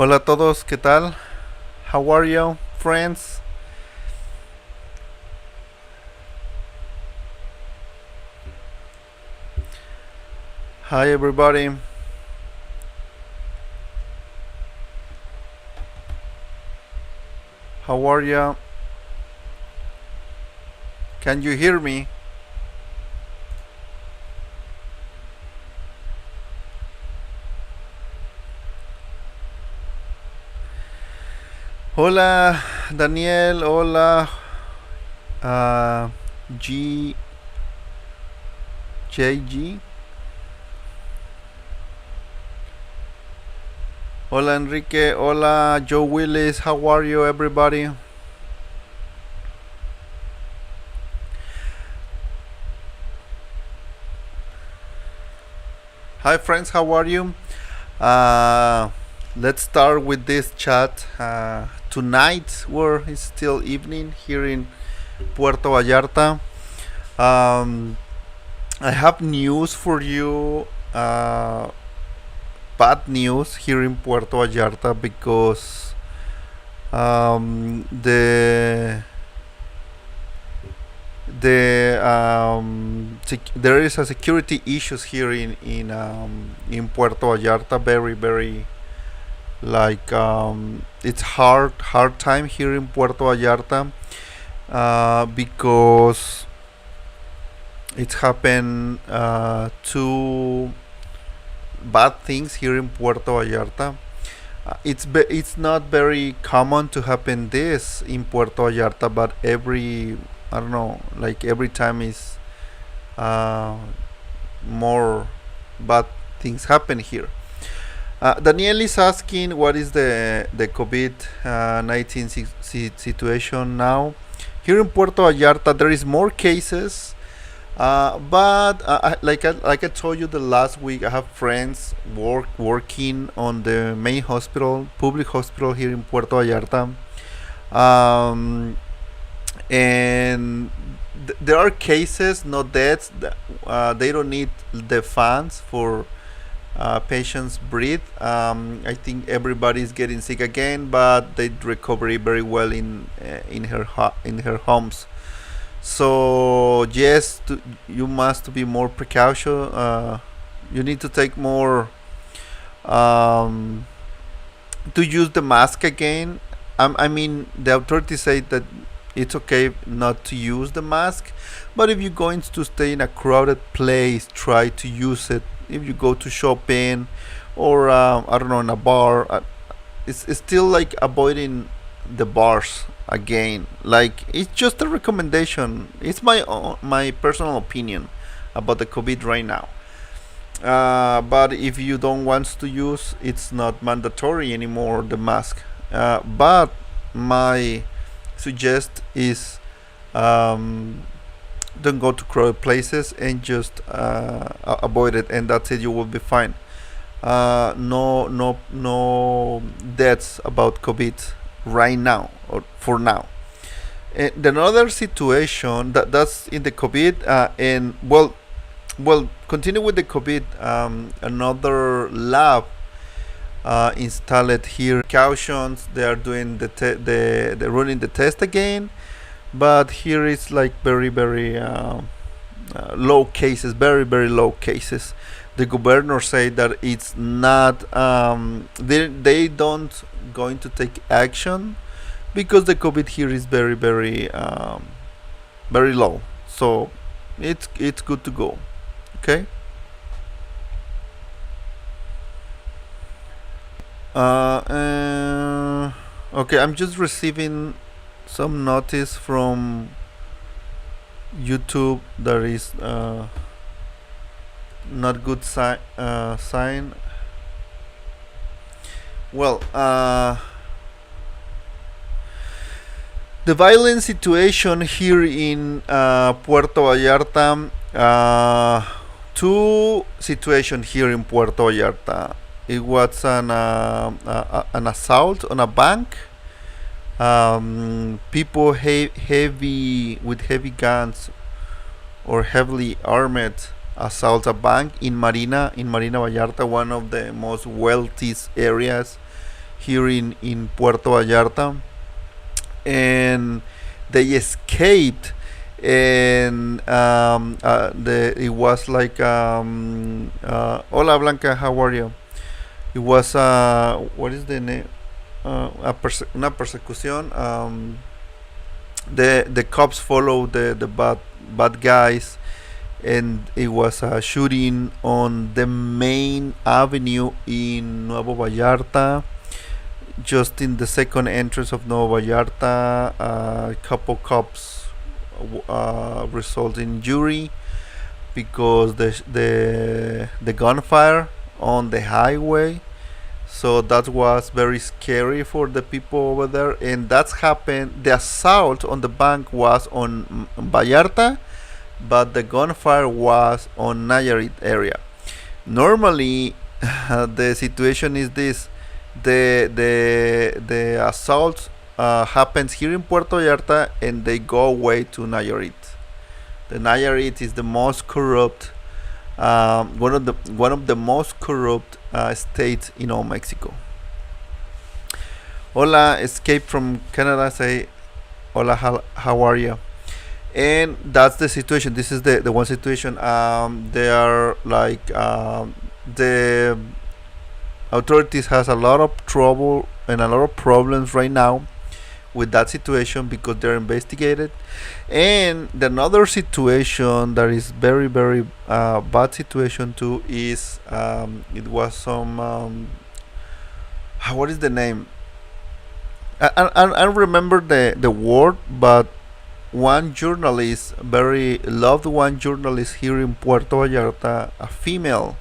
Hola a todos, ¿qué tal? How are you, friends? Hi, everybody. How are you? Can you hear me? Hola, Daniel. Hola, uh, G JG. Hola, Enrique. Hola, Joe Willis. How are you, everybody? Hi, friends. How are you? Uh, let's start with this chat. Tonight, where it's still evening here in Puerto Vallarta. Um, I have news for you. Bad news here in Puerto Vallarta because there is a security issues here in Puerto Vallarta. Very it's hard time here in Puerto Vallarta because it's happened two bad things here in Puerto Vallarta. It's not very common to happen this in Puerto Vallarta, but I don't know, like every time is uh, more bad things happen here. Daniel is asking what is the COVID 19 situation now. Here in Puerto Vallarta, there is more cases, but like I told you the last week, I have friends working on the main hospital, public hospital here in Puerto Vallarta, and there are cases, no deaths. They don't need the funds for patients breathe. I think everybody is getting sick again, but they recover very well in her homes. So yes, you must be more precaution. You need to take more um, to use the mask again. I mean, the authorities say that it's okay not to use the mask, but if you're going to stay in a crowded place, try to use it. If you go to shopping or I don't know, in a bar, it's still like avoiding the bars again. Like it's just a recommendation. It's my personal opinion about the COVID right now. But if you don't want to use, it's not mandatory anymore, the mask. But my suggest is um, don't go to crowded places and just avoid it, and that's it. You will be fine. No deaths about COVID right now or for now. And another situation that's in the COVID, and continue with the COVID. Another lab installed here. Precautions. They are doing they're running the test again, but here it's like very low cases, very low cases. The governor said that it's not they don't going to take action because the COVID here is very low. So it's good to go. Okay. Okay, I'm just receiving some notice from YouTube that is not good sign. Well, the violent situation here in Puerto Vallarta. Two situations here in Puerto Vallarta. It was an assault on a bank. People heavy with heavy guns or heavily armed assault a bank in Marina Vallarta, one of the most wealthiest areas here in Puerto Vallarta, and they escaped. And it was like hola Blanca, how are you? It was what is the name? Una persecución. The cops followed the bad guys, and it was a shooting on the main avenue in Nuevo Vallarta, just in the second entrance of Nuevo Vallarta. A couple cops result in injury because the gunfire on the highway. So that was very scary for the people over there, and that's happened. The assault on the bank was on Vallarta, but the gunfire was on Nayarit area. Normally, the situation is this: the assault happens here in Puerto Vallarta, and they go away to Nayarit. The Nayarit is the most corrupt, one of the most corrupt states in all Mexico. Hola, escape from Canada. Say, hola, how are you? And that's the situation. This is the one situation. They are like the authorities has a lot of trouble and a lot of problems right now with that situation because they're investigated. And the another situation that is very bad situation too is it was some what is the name? I remember the word, but one journalist, very loved one journalist here in Puerto Vallarta, a female,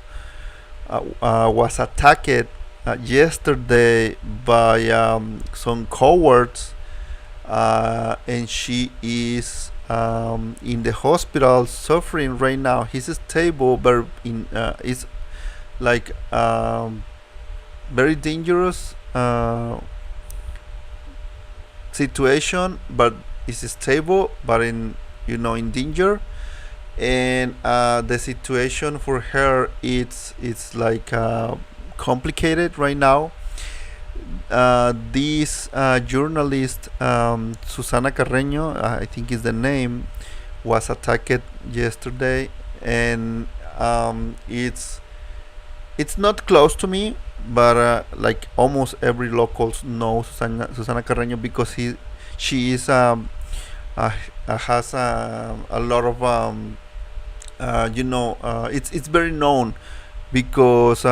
was attacked yesterday by some cowards, and she is in the hospital suffering right now. He's stable, but is like very dangerous situation, but is stable, but in danger. And the situation for her it's like complicated right now. This journalist, Susana Carreño, I think is the name, was attacked yesterday, and it's not close to me, but like almost every local knows Susana Carreño because she is has a lot of it's very known because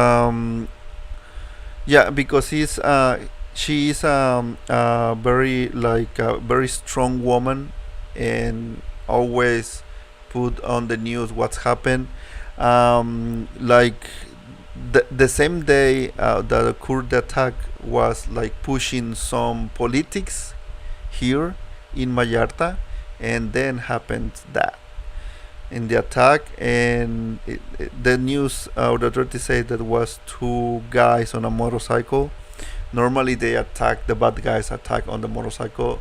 because she is very like a very strong woman, and always put on the news what's happened. Like the same day that occurred the attack was like pushing some politics here in Vallarta, and then happened that in the attack. And the news, the authorities say that was two guys on a motorcycle. Normally they attack, the bad guys attack on the motorcycle.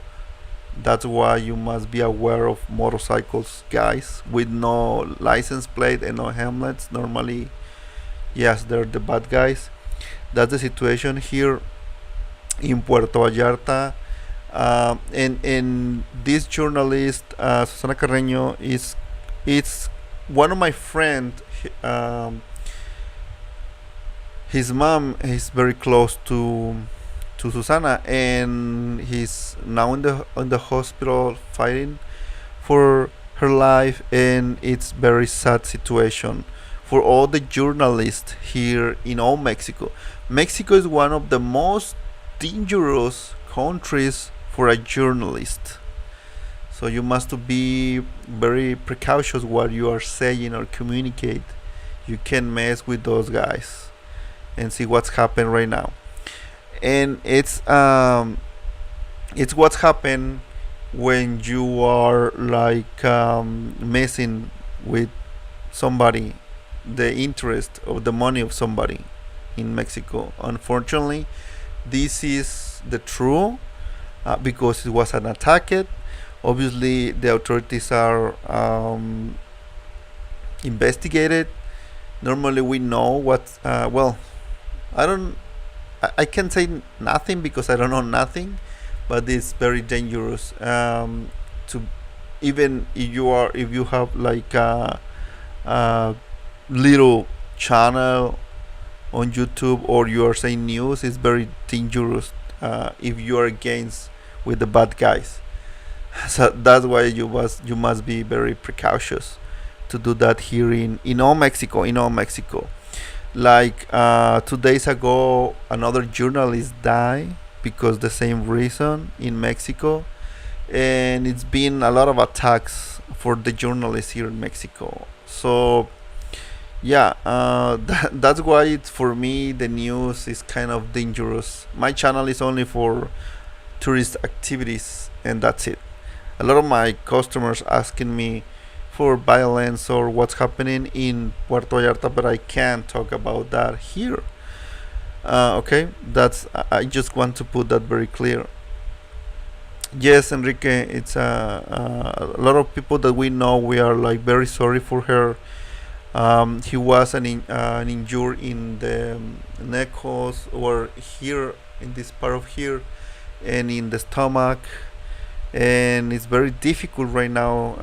That's why you must be aware of motorcycles, guys, with no license plate and no helmets. Normally, yes, they're the bad guys. That's the situation here in Puerto Vallarta. And this journalist, Susana Carreño, is one of my friend. His mom is very close to Susana, and he's now in the hospital fighting for her life, and it's very sad situation for all the journalists here in all Mexico. Mexico is one of the most dangerous countries for a journalist. So you must be very precautious what you are saying or communicate. You can mess with those guys and see what's happened right now. And it's what's happened when you are like messing with somebody, the interest of the money of somebody in Mexico. Unfortunately, this is the true because it was an attack. Obviously, the authorities are investigated. Normally, we know what. Well, I don't. I can say nothing because I don't know nothing, but it's very dangerous. To even if you have like a little channel on YouTube or you are saying news, it's very dangerous if you are against with the bad guys. So that's why you must be very precautious to do that here in all Mexico. In all Mexico, like 2 days ago, another journalist died because the same reason in Mexico, and it's been a lot of attacks for the journalists here in Mexico. So yeah, that's why it's, for me the news is kind of dangerous. My channel is only for tourist activities, and that's it. A lot of my customers asking me for violence or what's happening in Puerto Vallarta, but I can't talk about that here. Okay, that's I just want to put that very clear. Yes, Enrique, it's a lot of people that we know. We are like very sorry for her. He was an injured in the necklace or here in this part of here and in the stomach, and it's very difficult right now.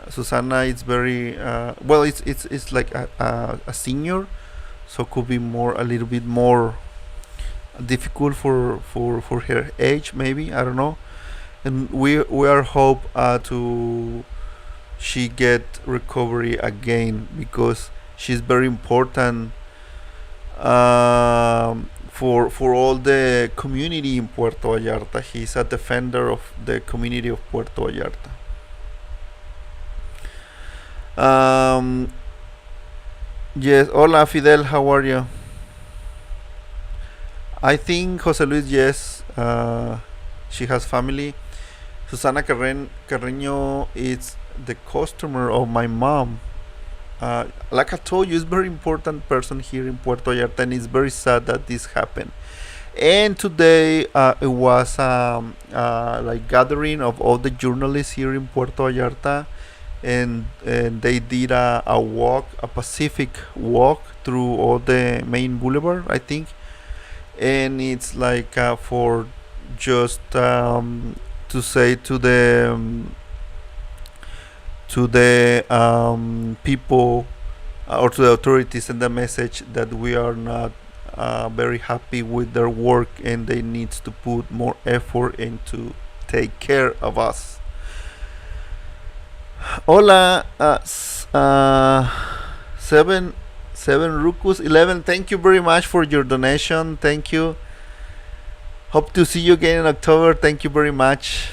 Susana is very well. It's like a senior, so could be more a little bit more difficult for her age. Maybe I don't know, and we are hope to she get recovery again because she's very important for all the community in Puerto Vallarta. He's a defender of the community of Puerto Vallarta. Um, yes, hola Fidel, how are you? I think Jose Luis, yes, she has family. Susana Carreño is the customer of my mom. Like I told you, it's very important person here in Puerto Vallarta, and it's very sad that this happened. And today it was like gathering of all the journalists here in Puerto Vallarta, and they did a walk, a Pacific walk through all the main boulevard, I think, and it's like for just to say to the people or to the authorities and the message that we are not very happy with their work and they need to put more effort into take care of us. Hola, seven rucus 11. Thank you very much for your donation. Thank you. Hope to see you again in October. Thank you very much.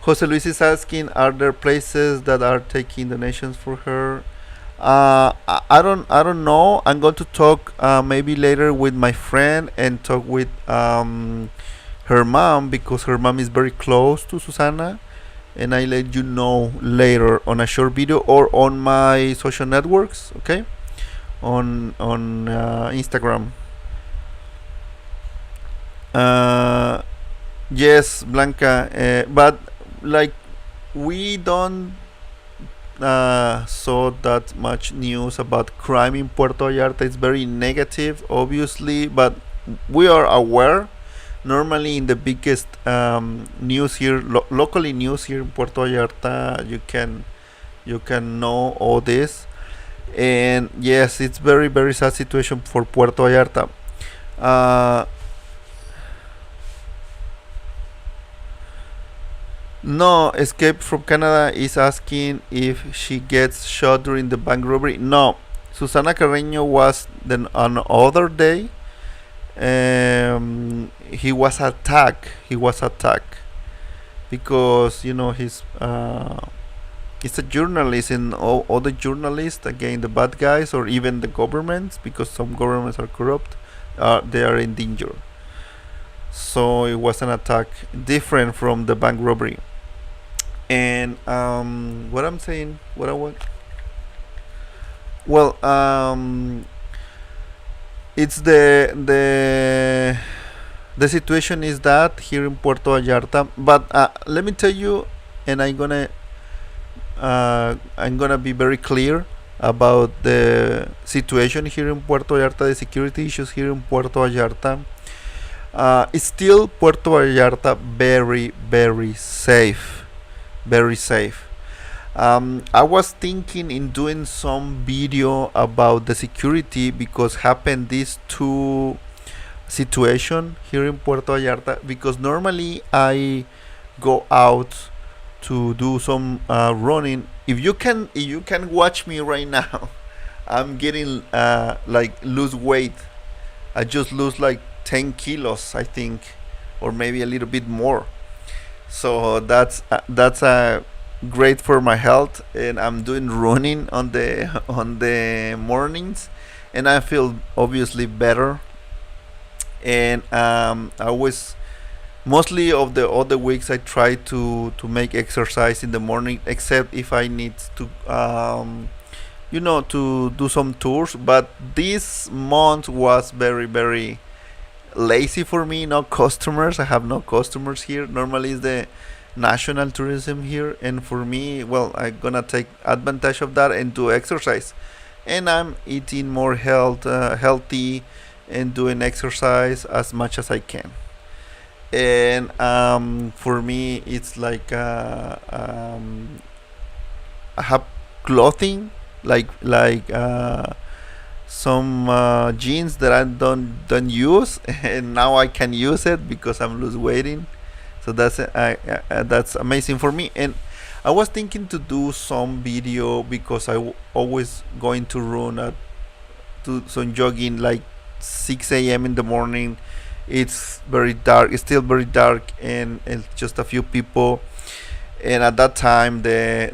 Jose Luis is asking, are there places that are taking donations for her? I don't know. I'm going to talk maybe later with my friend and talk with her mom because her mom is very close to Susana, and I let you know later on a short video or on my social networks. Okay, on Instagram. Yes, Blanca, but like we don't saw that much news about crime in Puerto Vallarta. It's very negative, obviously, but we are aware. Normally, in the biggest news here, locally news here in Puerto Vallarta, you can know all this. And yes, it's very sad situation for Puerto Vallarta. Uh, No, Escape from Canada is asking if she gets shot during the bank robbery. No, Susana Carreño was then on other day. He was attacked. He was attacked because he's a journalist, and all the journalists again the bad guys or even the governments because some governments are corrupt. They are in danger. So it was an attack different from the bank robbery. And what I'm saying, what I want, well, it's the situation is that here in Puerto Vallarta. But let me tell you, and I'm gonna be very clear. about the situation here in Puerto Vallarta, the security issues here in Puerto Vallarta. It's still Puerto Vallarta very, very safe. Very safe. I was thinking in doing some video about the security because happened these two situation here in Puerto Vallarta, because normally I go out to do some running. If you can watch me right now, I'm getting like lose weight. I just lose like 10 kilos, I think, or maybe a little bit more. So that's great for my health, and I'm doing running on the on the mornings, and I feel obviously better. And I always, mostly of the other weeks, I try to make exercise in the morning, except if I need to to do some tours. But this month was very, very lazy for me. No customers. I have no customers here. Normally it's the national tourism here, and for me, well, I'm gonna take advantage of that and do exercise. And I'm eating more healthy, and doing exercise as much as I can. And for me, it's like I have clothing, like some jeans that I don't use, and now I can use it because I'm lose weighting. So that's amazing for me. And I was thinking to do some video because always going to run at to some jogging like 6 a.m. in the morning. It's very dark. It's still very dark, and just a few people. And at that time, the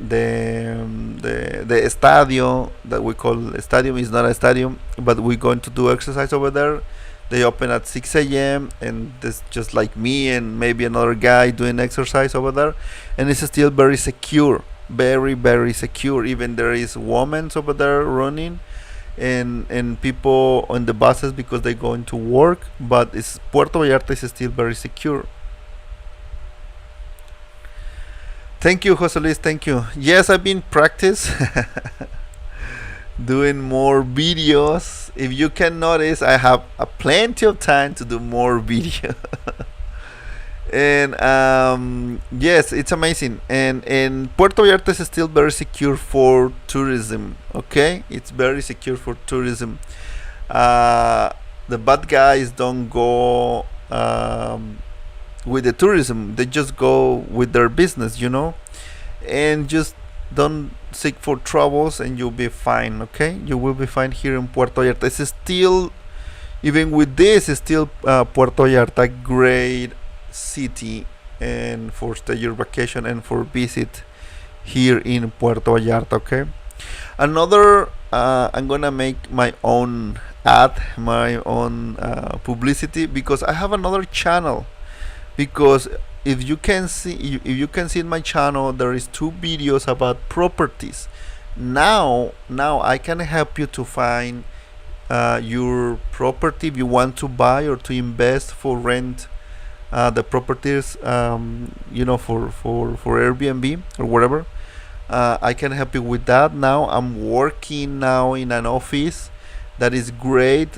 estadio that we call a stadium is not a stadium, but we're going to do exercise over there. They open at 6 a.m. and there's just like me and maybe another guy doing exercise over there, and it's still very secure, very, very secure. Even there is women over there running, and people on the buses because they're going to work. But it's Puerto Vallarta is still very secure. Thank you, Jose Luis. Thank you. Yes, I've been practice doing more videos. If you can notice, I have plenty of time to do more video. And yes, it's amazing. And Puerto Vallarta is still very secure for tourism. Okay, it's very secure for tourism. Uh, the bad guys don't go with the tourism. They just go with their business, and just don't seek for troubles, and you'll be fine. Okay, you will be fine here in Puerto Vallarta. It's still, even with this, it's still Puerto Vallarta great city, and for stay your vacation and for visit here in Puerto Vallarta. Okay, another I'm gonna make my own ad, my own publicity, because I have another channel. Because if you can see in my channel, there is two videos about properties. Now I can help you to find your property if you want to buy or to invest for rent, the properties, for Airbnb or whatever. I can help you with that. Now I'm working now in an office that is great,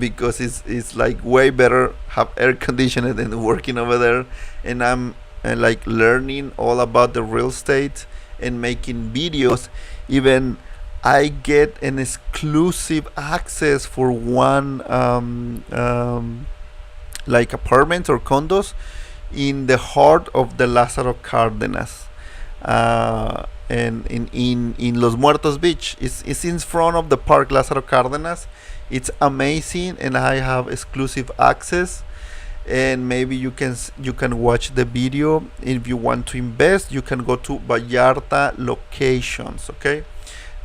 because it's like way better have air conditioning than working over there. And I'm like learning all about the real estate and making videos. Even I get an exclusive access for one like apartments or condos in the heart of the Lázaro Cárdenas, and in Los Muertos Beach. It's in front of the park Lázaro Cárdenas. It's amazing, and I have exclusive access. And maybe you can watch the video. If you want to invest, you can go to Vallarta Locations. Okay,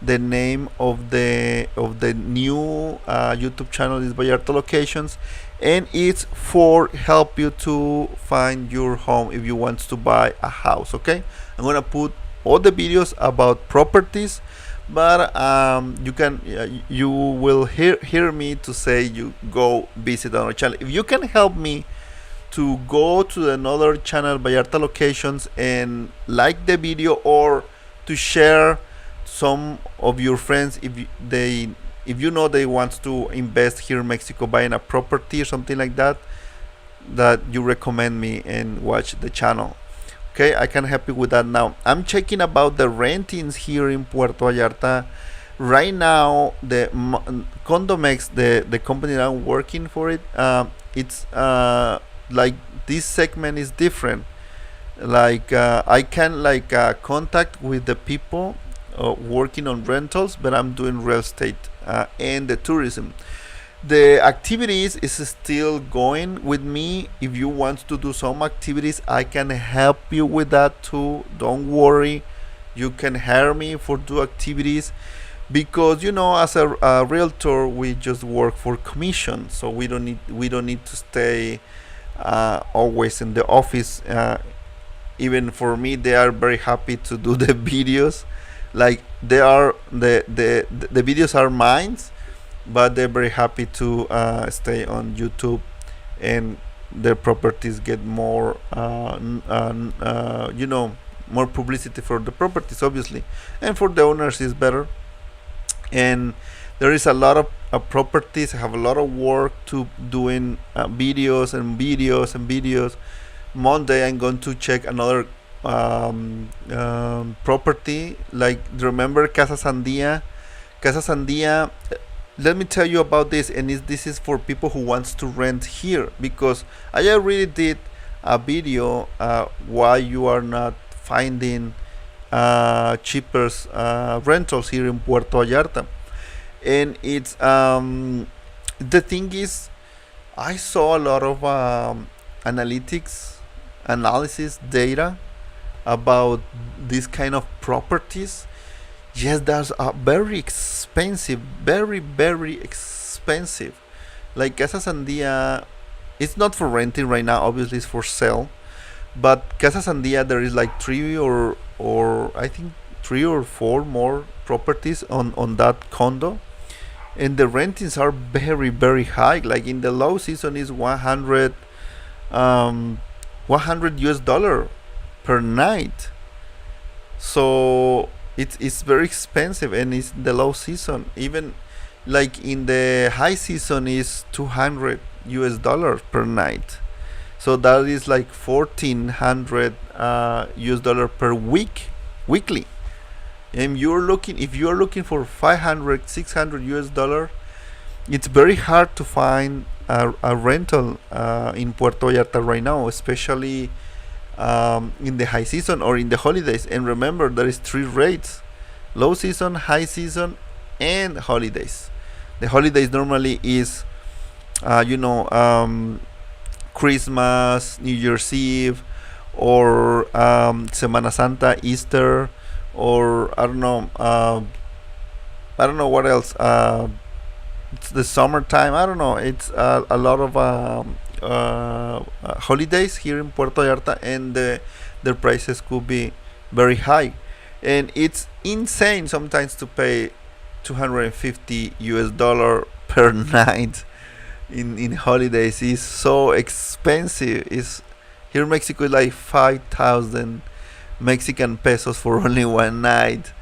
the name of the new YouTube channel is Vallarta Locations, and it's for help you to find your home if you want to buy a house. Okay, I'm gonna put all the videos about properties, but you will hear me to say you go visit our channel. If you can help me to go to another channel, Vallarta Locations, and like the video, or to share some of your friends, if you know they want to invest here in Mexico, buying a property or something like that, that you recommend me and watch the channel. Okay, I can help you with that. Now I'm checking about the rentings here in Puerto Vallarta. Right now, the Condomex, the company that I'm working for it, it's like this segment is different. Like I can like contact with the people working on rentals, but I'm doing real estate and the tourism. The activities is still going with me. If you want to do some activities, I can help you with that too. Don't worry, you can hire me for do activities, because as a realtor we just work for commission, so we don't need to stay always in the office. Even for me, they are very happy to do the videos. Like they are the videos are mine, but they're very happy to stay on YouTube, and their properties get more more publicity for the properties, obviously, and for the owners is better. And there is a lot of properties. I have a lot of work to doing videos and videos and videos. Monday I'm going to check another property. Like, remember Casa Sandia? Casa Sandia. Let me tell you about this, and this is for people who wants to rent here, because I already did a video why you are not finding cheaper rentals here in Puerto Vallarta. And it's the thing is, I saw a lot of analysis data about this kind of properties. Yes, that's very expensive, very very expensive. Like Casa Sandia, it's not for renting right now, obviously it's for sale. But Casa Sandia, there is like or I think 3 or 4 more properties on that condo, and the rentings are very very high. Like in the low season is 100 US dollar per night. So it's very expensive, and it's the low season. Even like in the high season is 200 US dollars per night. So that is like 1400 US dollar per weekly. And if you're looking for 500 600 US dollar, it's very hard to find a rental in Puerto Vallarta right now, especially in the high season or in the holidays. And remember, there is 3 rates: low season, high season, and holidays. The holidays normally is Christmas, New Year's Eve, or Semana Santa, Easter, or I don't know what else. It's the summertime. I don't know. It's a lot of holidays here in Puerto Vallarta, and their prices could be very high, and it's insane sometimes to pay 250 US dollar per night in holidays. Is so expensive. Is here in Mexico is like 5,000 Mexican pesos for only one night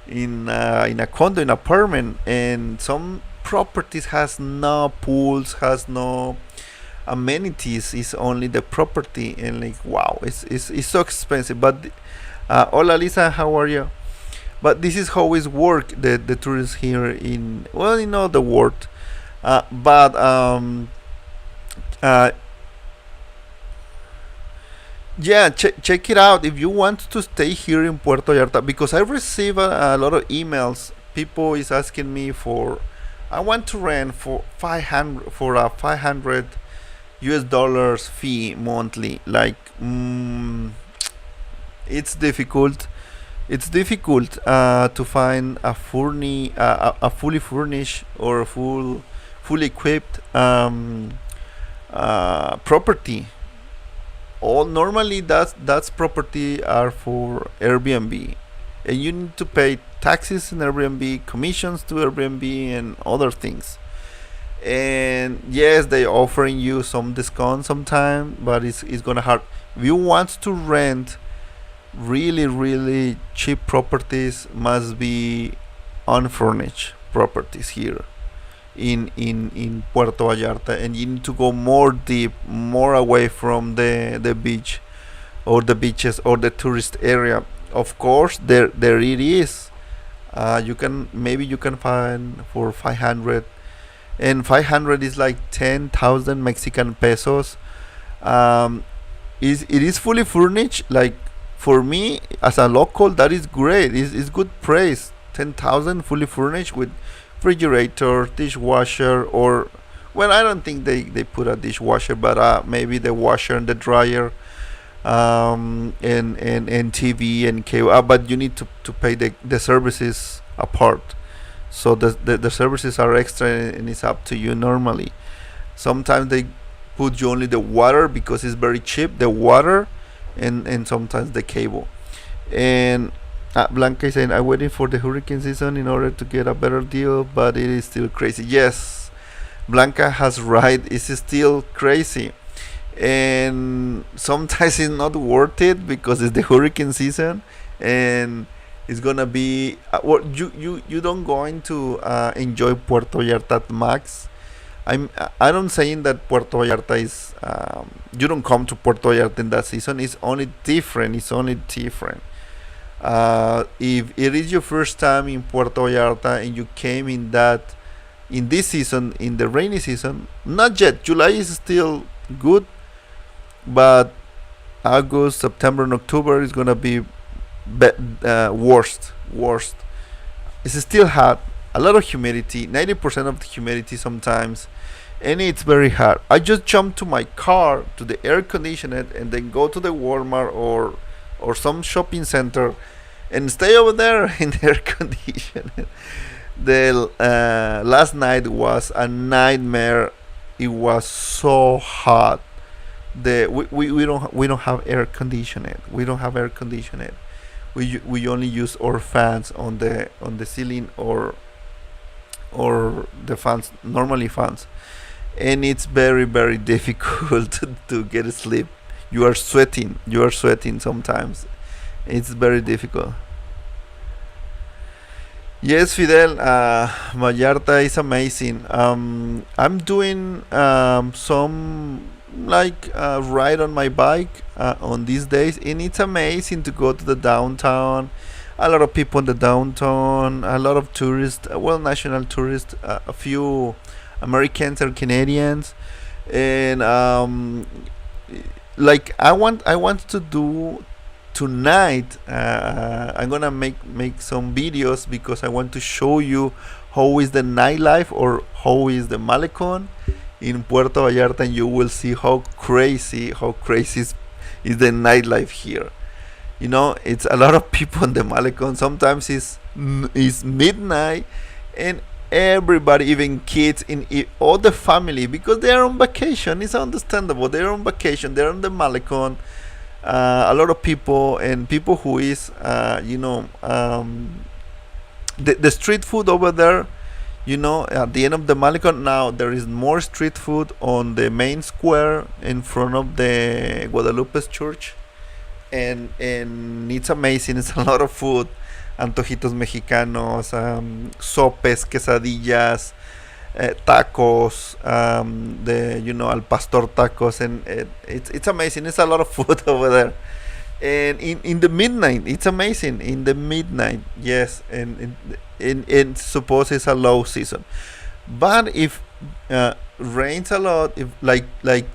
in a condo, in apartment. And some properties has no pools, has no amenities. It's only the property, and like, wow, it's so expensive. But hola Lisa, how are you? But this is how it work, the tourists here in, well, the world. But yeah, check it out if you want to stay here in Puerto Vallarta, because I receive a lot of emails. People is asking me for, I want to rent for 500 US dollars fee monthly. Like, it's difficult. It's difficult to find a fully furnished or a fully equipped property. All normally that's property are for Airbnb, and you need to pay taxes in Airbnb, commissions to Airbnb, and other things. And yes, they offering you some discount sometime, but it's gonna hard. If you want to rent really, really cheap properties must be unfurnished properties here in Puerto Vallarta, and you need to go more deep, more away from the beach or the beaches or the tourist area. Of course, there it is. You can maybe you can find for 500, and 500 is like 10,000 Mexican pesos. Um, is it is fully furnished? Like for me as a local, that is great. It's good price. 10,000 fully furnished with refrigerator, dishwasher, or well, I don't think they put a dishwasher, but maybe the washer and the dryer, and TV and cable. But you need to pay the services apart. So the services are extra, and it's up to you normally. Sometimes they put you only the water because it's very cheap, the water, and sometimes the cable. And Blanca is saying, I'm waiting for the hurricane season in order to get a better deal, but it is still crazy. Yes, Blanca has right. It's still crazy. And sometimes it's not worth it because it's the hurricane season, and it's gonna be well, you don't going to enjoy Puerto Vallarta at max. I don't saying that Puerto Vallarta is you don't come to Puerto Vallarta in that season. It's only different. It's only different. If it is your first time in Puerto Vallarta and you came in this season, in the rainy season, not yet. July is still good, but August, September, and October is gonna be worst. Worst. It's still hot. A lot of humidity. 90% of the humidity sometimes, and it's very hard. I just jump to my car to the air conditioner and then go to the Walmart or some shopping center and stay over there in the air conditioner. The last night was a nightmare. It was so hot. We don't have air conditioning. We don't have air conditioning. We only use our fans on the ceiling or the fans, normally fans, and it's very difficult to get sleep. You are sweating sometimes. It's very difficult. Yes, Fidel, Vallarta is amazing. I'm doing some like ride on my bike on these days, and it's amazing to go to the downtown. A lot of people in the downtown, a lot of tourists, well, national tourists, a few Americans or Canadians, and like I want to do tonight. I'm gonna make some videos because I want to show you how is the nightlife or how is the Malecon in Puerto Vallarta, and you will see how crazy is the nightlife here. It's a lot of people in the Malecon. Sometimes it's midnight, and everybody, even kids, all the family, because they are on vacation. It's understandable. They're on vacation. They're on the Malecon. A lot of people, and people who is the street food over there. At the end of the Malecon now, there is more street food on the main square in front of the Guadalupe Church, and it's amazing. It's a lot of food, antojitos mexicanos, sopes, quesadillas, tacos, the al pastor tacos, and it's amazing. It's a lot of food over there, and in the midnight, it's amazing. In the midnight, yes, and suppose it's a low season, but if rains a lot, if like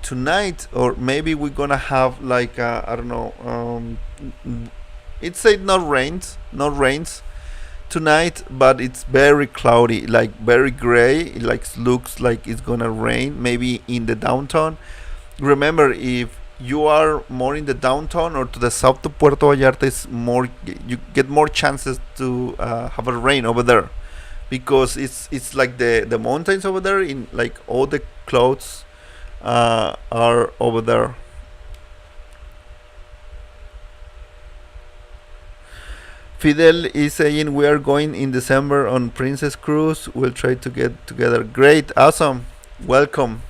tonight, or maybe we're gonna have like I don't know, it's said not rains tonight, but it's very cloudy, like very gray. It like looks like it's gonna rain maybe in the downtown. Remember, if you are more in the downtown or to the south of Puerto Vallarta, is more, you get more chances to have a rain over there, because it's like the mountains over there, in like all the clouds are over there. Fidel is saying we are going in December on Princess Cruise. We'll try to get together. Great, awesome, welcome.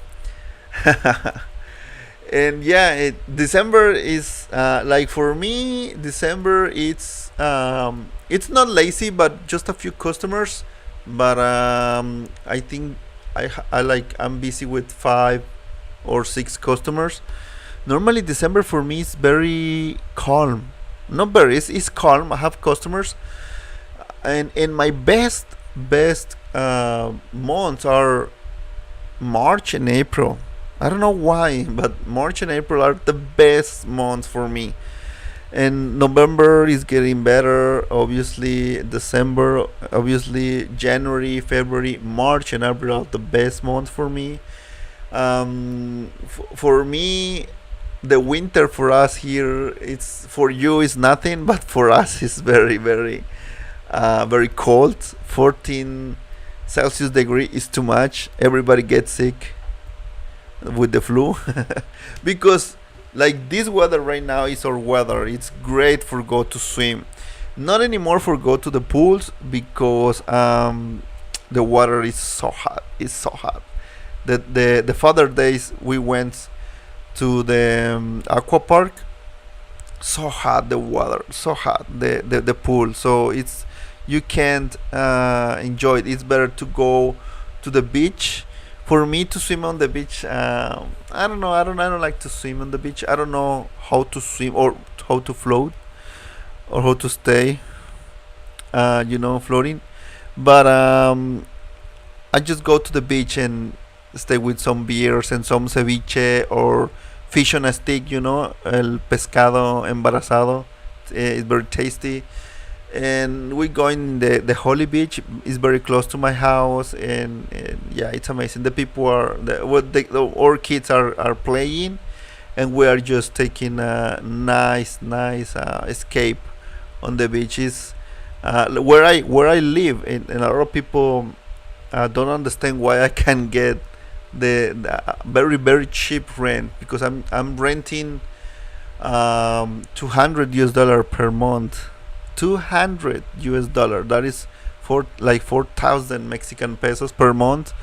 And yeah, December is like for me. December it's not lazy, but just a few customers. But I think I like I'm busy with 5 or 6 customers. Normally, December for me is very calm. Not very, it's calm. I have customers, and my best months are March and April. I don't know why, but March and April are the best months for me. And November is getting better. Obviously, December, obviously, January, February, March, and April are the best months for me. For me, the winter for us here, it's for you is nothing, but for us it's very cold. 14 Celsius degree is too much. Everybody gets sick with the flu because like this weather right now is our weather. It's great for go to swim, not anymore for go to the pools because the water is so hot. It's so hot. The father days we went to the aqua park. So hot the water, so hot the pool. So it's you can't enjoy it. It's better to go to the beach. For me to swim on the beach, I don't know. I don't like to swim on the beach. I don't know how to swim or how to float or how to stay. Floating. But I just go to the beach and stay with some beers and some ceviche or fish on a stick. El pescado embarazado. It's very tasty. And we go in the Holy Beach. Is very close to my house, and yeah, it's amazing. The people are our kids are playing, and we are just taking a nice escape on the beaches. Where I live, and a lot of people don't understand why I can get the very cheap rent because I'm renting $200 per month. $200. That is for like 4,000 Mexican pesos per month.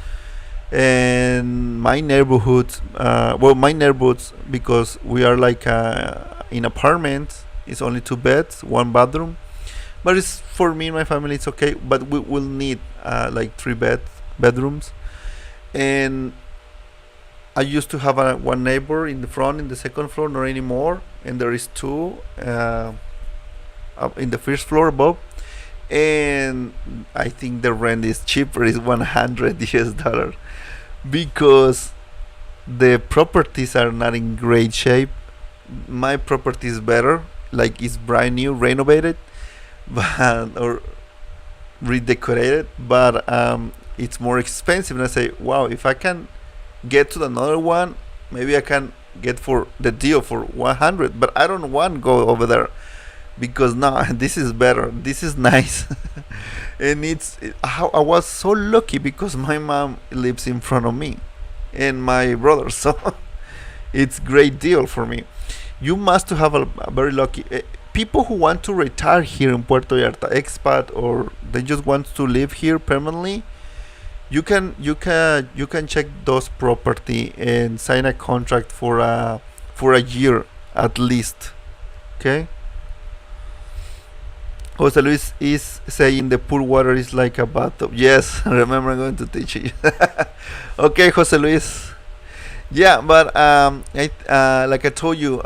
And my neighborhood, my neighborhoods, because we are like in apartment, it's only 2 beds, 1 bathroom. But it's for me and my family, it's okay. But we will need like 3 bedrooms. And I used to have one neighbor in the front, in the second floor, not anymore. And there is two. Up in the first floor above, and I think the rent is cheaper, is $100 because the properties are not in great shape. My property is better, like it's brand new, renovated, but or redecorated, but it's more expensive. And I say, wow, if I can get to another one, maybe I can get for the deal for 100, but I don't want to go over there because no, this is better, this is nice. And I was so lucky because my mom lives in front of me and my brother, so it's great deal for me. You must have a very lucky people who want to retire here in Puerto Vallarta, expat, or they just want to live here permanently. You can check those property and sign a contract for a year at least. Okay. Jose Luis is saying the pool water is like a bathtub. Yes, remember I'm going to teach you. Okay, Jose Luis. Yeah, but like I told you,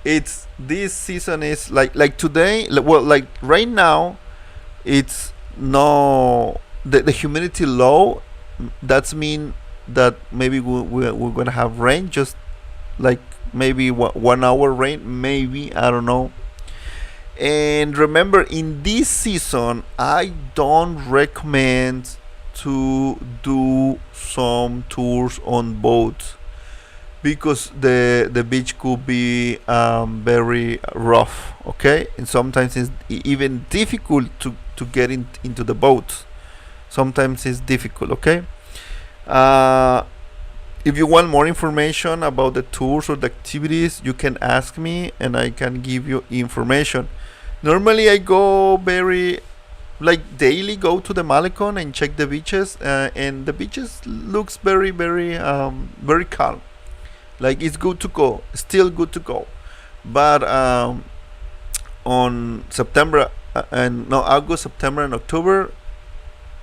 it's this season is like today. Well, like right now, it's no the humidity low. That's mean that maybe we're gonna have rain. Just like maybe 1 hour rain. Maybe I don't know. And remember, in this season, I don't recommend to do some tours on boats because the beach could be very rough. Okay, and sometimes it's even difficult to get into the boat. Sometimes it's difficult. Okay. If you want more information about the tours or the activities, you can ask me and I can give you information. Normally, I go very like daily go to the Malecon and check the beaches, and the beaches looks very calm. Like it's good to go, still good to go. But on September and no August, September, and October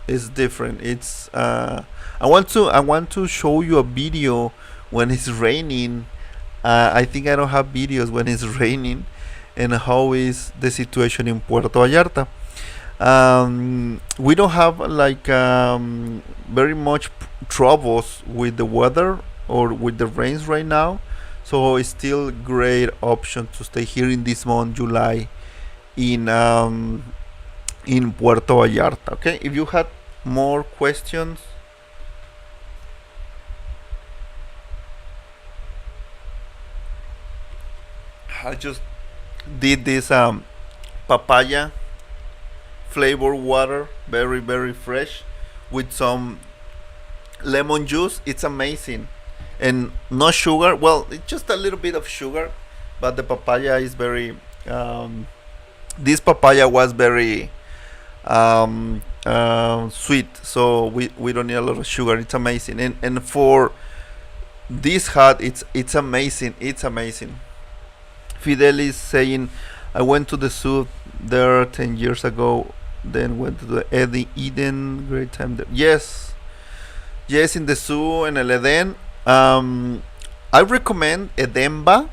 is different. It's I want to show you a video when it's raining. I think I don't have videos when it's raining, and how is the situation in Puerto Vallarta. We don't have like very much troubles with the weather or with the rains right now, so it's still great option to stay here in this month, July, in Puerto Vallarta. Okay, if you had more questions. I just did this papaya flavor water, very very fresh, with some lemon juice. It's amazing, and no sugar. Well, it's just a little bit of sugar, but the papaya is very. This papaya was very sweet, so we don't need a lot of sugar. It's amazing, and for this hot, it's amazing. It's amazing. Fidel is saying, I went to the zoo there 10 years ago, then went to the Eddie Eden. Great time there. Yes, yes, in the zoo and El Eden. I recommend Edemba.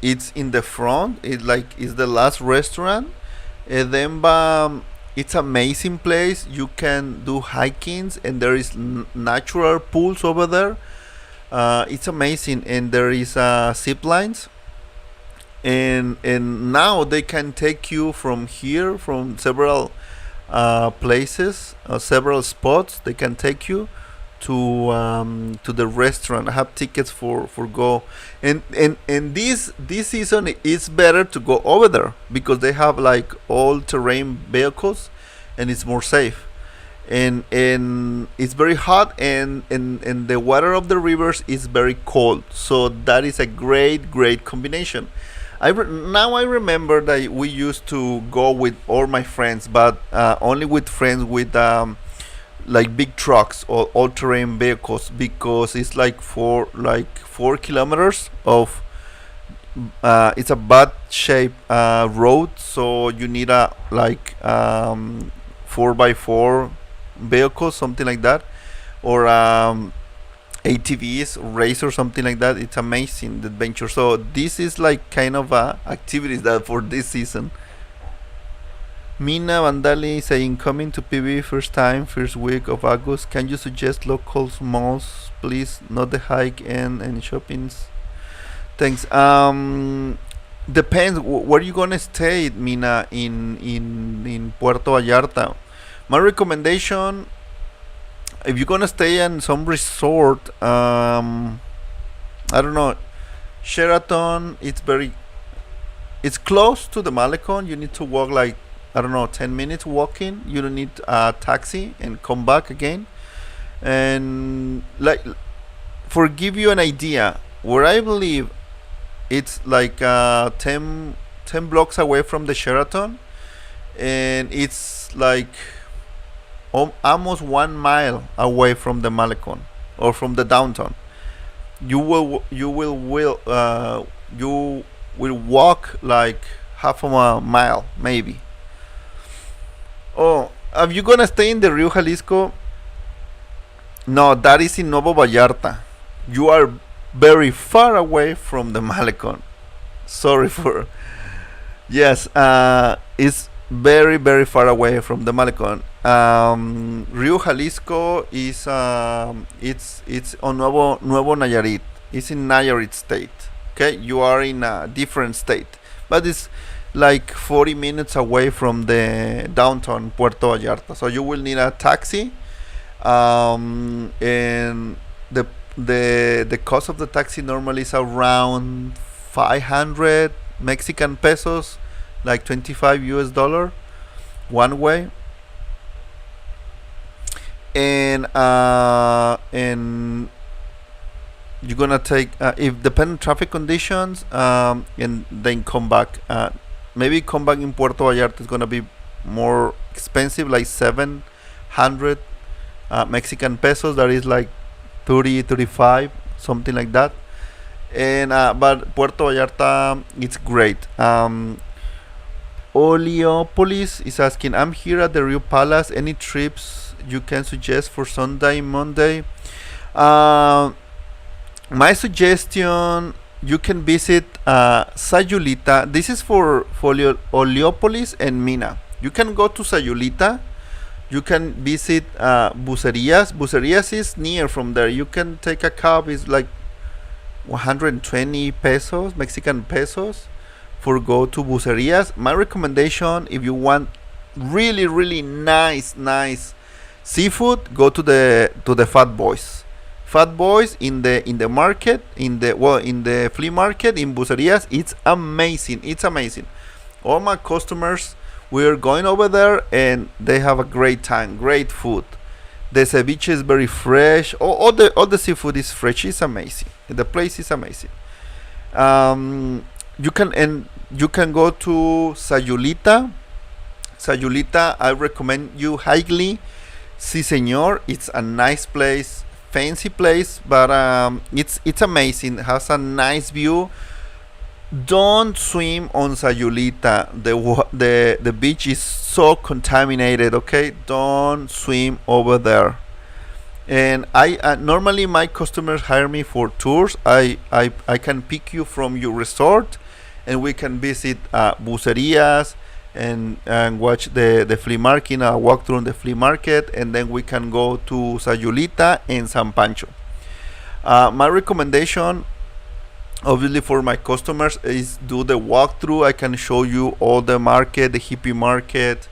It's in the front. It like is the last restaurant. Edemba. It's amazing place. You can do hikings, and there is natural pools over there. It's amazing, and there is zip lines, and now they can take you from here, from several places, several spots. They can take you to the restaurant. I have tickets for go, and this season it's better to go over there because they have like all terrain vehicles, and it's more safe. And it's very hot, and the water of the rivers is very cold, so that is a great combination. Now I remember that we used to go with all my friends, but only with friends with like big trucks or all-terrain vehicles, because it's like 4 kilometers of it's a bad shape road, so you need a like 4x4 vehicle, something like that, or ATVs, race, or something like that. It's amazing, the adventure. So this is like kind of activities that for this season. Mina Vandali saying, coming to PB first time, first week of August. Can you suggest local malls, please? Not the hike and shoppings. Thanks. Depends. Where you gonna stay, Mina? In Puerto Vallarta. My recommendation, if you're gonna stay in some resort, I don't know, Sheraton. It's close to the Malecon. You need to walk like, I don't know, 10 minutes walking. You don't need a taxi and come back again. And like, for give you an idea, where I believe it's like 10 blocks away from the Sheraton, and it's like almost 1 mile away from the Malecon or from the downtown. You will walk like half of a mile maybe. Oh, are you gonna stay in the Rio Jalisco? No, that is in Nuevo Vallarta. You are very far away from the Malecon. Sorry for. Yes, it's very far away from the Malecon. Rio Jalisco is it's on Nuevo Nayarit. It's in Nayarit state. Okay, you are in a different state, but it's like 40 minutes away from the downtown Puerto Vallarta. So you will need a taxi, and the cost of the taxi normally is around 500 Mexican pesos, like 25 US dollar one way. And you're gonna take if depend traffic conditions, and then come back. Maybe come back in Puerto Vallarta is gonna be more expensive, like 700 Mexican pesos. That is like 30, 35, something like that. And but Puerto Vallarta, it's great. Oleopolis is asking, I'm here at the Rio Palace. Any trips you can suggest for Sunday, Monday? Uh, my suggestion, you can visit Sayulita. This is for Oleopolis and Mina. You can go to Sayulita. You can visit Bucerias. Bucerias is near from there. You can take a cab. It's like 120 pesos, Mexican pesos, for go to Bucerias. My recommendation, if you want really nice seafood, go to the Fat Boys. Fat Boys in the market, in the flea market in Bucerias. It's amazing. It's amazing. All my customers, we're going over there and they have a great time, great food. The ceviche is very fresh. All the seafood is fresh. It's amazing. The place is amazing. You can go to Sayulita. Sayulita, I recommend you highly. Si Senor, it's a nice place, fancy place, but it's amazing. It has a nice view. Don't swim on Sayulita. The beach is so contaminated. Okay, don't swim over there. And I normally my customers hire me for tours. I can pick you from your resort, and we can visit Bucerias and watch the flea market, walk through the flea market, and then we can go to Sayulita and San Pancho. My recommendation, obviously for my customers, is do the walkthrough. I can show you all the market, the hippie market,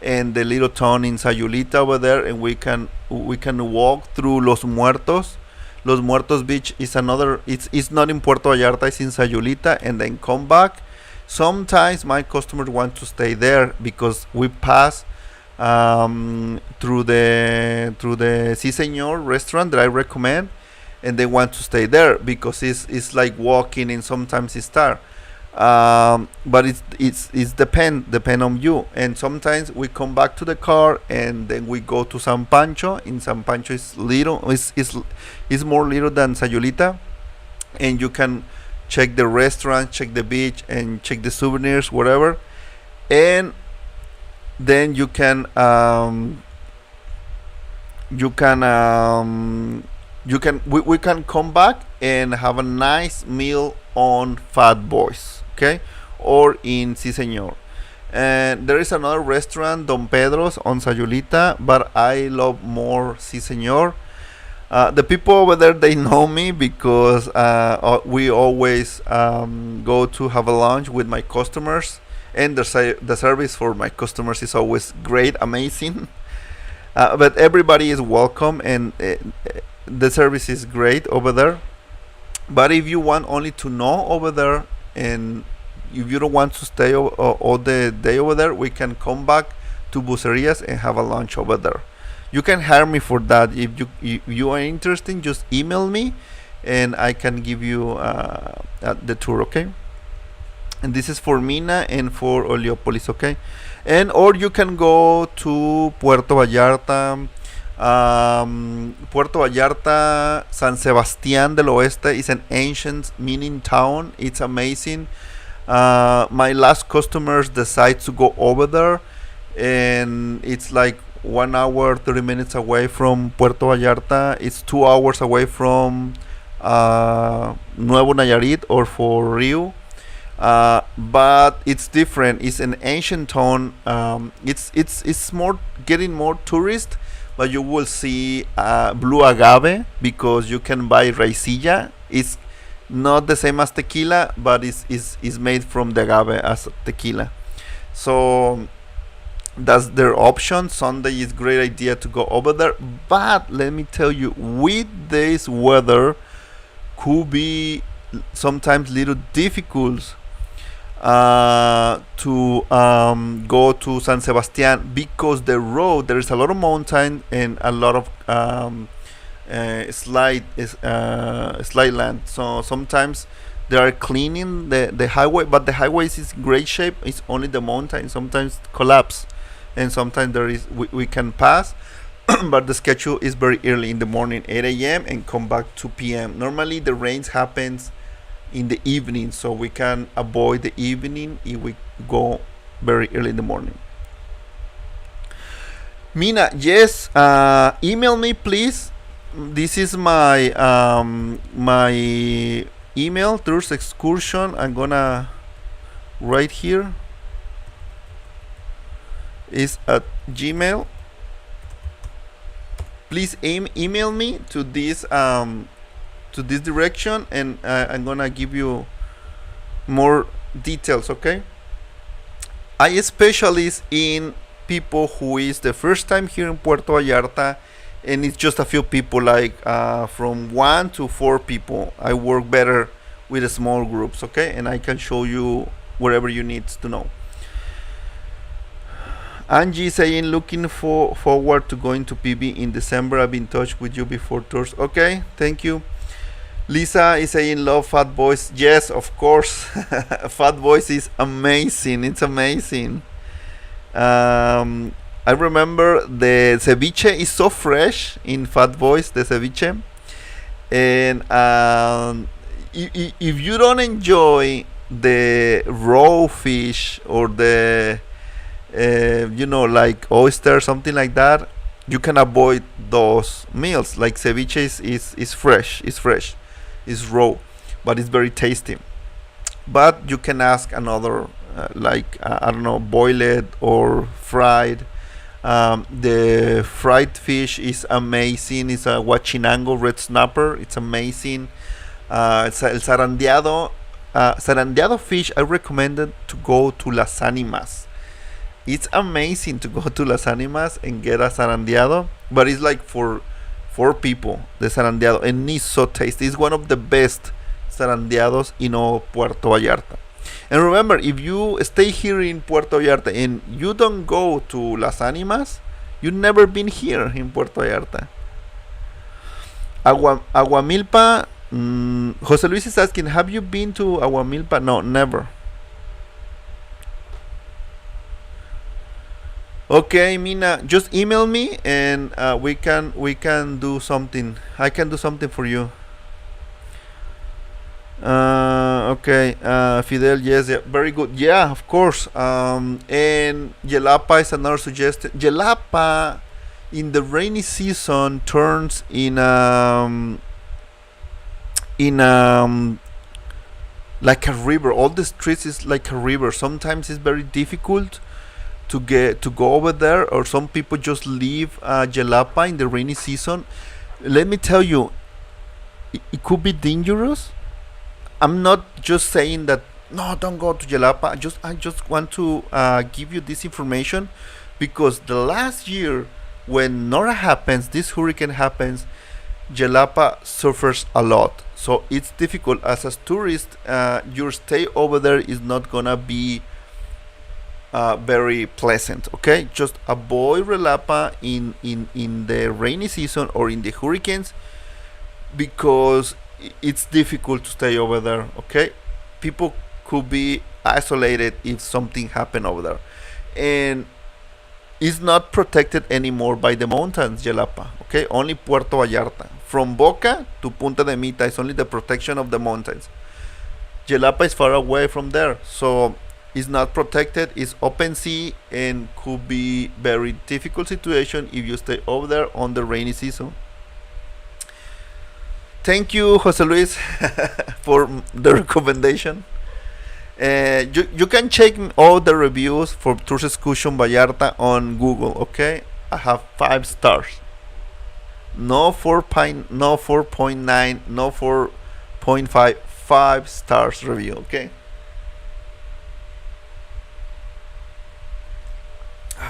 and the little town in Sayulita over there, and we can walk through Los Muertos. Los Muertos beach is another. It's not in Puerto Vallarta. It's in Sayulita, and then come back. Sometimes my customers want to stay there because we pass through the Si Senor restaurant that I recommend, and they want to stay there because it's like walking, and sometimes it's tired. But it's depend on you. And sometimes we come back to the car and then we go to San Pancho. In San Pancho is little, is more little than Sayulita, and you can check the restaurant, check the beach, and check the souvenirs, whatever. And then we can come back and have a nice meal on Fat Boys, okay, or in Si Senor. And there is another restaurant, Don Pedro's, on Sayulita, but I love more Si Senor. The people over there, they know me because we always go to have a lunch with my customers, and the service for my customers is always great, amazing. But everybody is welcome, and the service is great over there. But if you want only to know over there, and if you don't want to stay all the day over there, we can come back to Bucerias and have a lunch over there. You can hire me for that. If you are interested, just email me and I can give you the tour, okay? And this is for Mina and for Oleopolis, okay? And or you can go to Puerto Vallarta. Puerto Vallarta, San Sebastián del Oeste is an ancient mining town. It's amazing. My last customers decide to go over there, and it's like 1 hour 30 minutes away from Puerto Vallarta. It's 2 hours away from Nuevo Nayarit or for Rio. But it's different. It's an ancient town. It's more getting more tourist, but you will see blue agave because you can buy raicilla. It's not the same as tequila, but it's made from the agave as tequila. So that's their option. Sunday is great idea to go over there, but let me tell you, with this weather, could be sometimes little difficult to go to San Sebastian because the road, there is a lot of mountain and a lot of slide land. So sometimes they are cleaning the highway, but the highway is in great shape. It's only the mountain sometimes collapse, and sometimes we can pass. But the schedule is very early in the morning, 8 a.m. and come back 2 p.m. Normally the rains happens in the evening, so we can avoid the evening if we go very early in the morning. Mina, yes, email me please. This is my email, tours excursion. I'm gonna right here is at Gmail. Please email me to this direction, and I'm gonna give you more details. Okay. I specialize in people who is the first time here in Puerto Vallarta, and it's just a few people, like from 1 to 4 people. I work better with small groups, okay, and I can show you wherever you need to know. Angie saying looking forward to going to PB in December. I've been in touch with you before tours. Okay, thank you. Lisa is saying love Fat Boys. Yes, of course. Fat Boys is amazing. It's amazing. I remember the ceviche is so fresh in Fat Boys, the ceviche. And if you don't enjoy the raw fish or the like oyster, something like that, you can avoid those meals. Like ceviche is fresh, it's raw, but it's very tasty. But you can ask another, like I don't know, boiled or fried. The fried fish is amazing. It's a huachinango red snapper. It's amazing. It's el zarandeado. Zarandeado fish, I recommended to go to Las Animas. It's amazing to go to Las Animas and get a zarandeado, but it's like for 4 people, the zarandeado, and it's so tasty. It's one of the best zarandeados in all Puerto Vallarta. And remember, if you stay here in Puerto Vallarta and you don't go to Las Animas, you've never been here in Puerto Vallarta. Aguamilpa, Jose Luis is asking, have you been to Aguamilpa? No, never. Okay, Mina, just email me and we can do something. I can do something for you. Okay, Fidel, yes, yeah, very good. Yeah, of course. And Yelapa is another suggestion. Yelapa in the rainy season turns in like a river. All the streets is like a river. Sometimes it's very difficult to go over there, or some people just leave Yelapa in the rainy season. Let me tell you, it could be dangerous. I'm not just saying that no, don't go to Yelapa. I just want to give you this information, because the last year when Nora happens, this hurricane happens, Yelapa suffers a lot. So it's difficult as a tourist. Your stay over there is not gonna be very pleasant. Okay, just avoid Relapa in the rainy season or in the hurricanes, because it's difficult to stay over there. Okay, people could be isolated if something happened over there, and it's not protected anymore by the mountains, Yelapa. Okay, only Puerto Vallarta from Boca to Punta de Mita is only the protection of the mountains. Yelapa is far away from there, so it's not protected. It's open sea and could be very difficult situation if you stay over there on the rainy season. Thank you, Jose Luis, for the recommendation. You can check all the reviews for Tours Excursion Vallarta on Google. Okay, I have 5 stars. No 4.9, no 4.5, 5 stars review. Okay.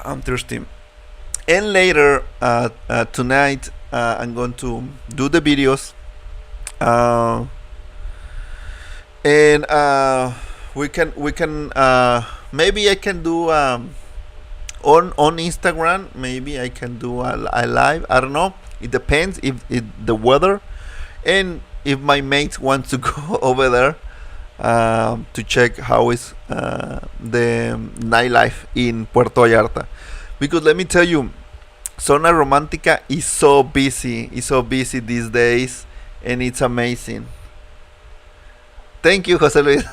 I'm thirsty. And later tonight, I'm going to do the videos, and we can maybe I can do on Instagram. Maybe I can do a live. I don't know. It depends if the weather, and if my mates want to go over there to check how is the nightlife in Puerto Vallarta. Because let me tell you, Zona Romantica is so busy. It's so busy these days, and it's amazing. Thank you, Jose Luis.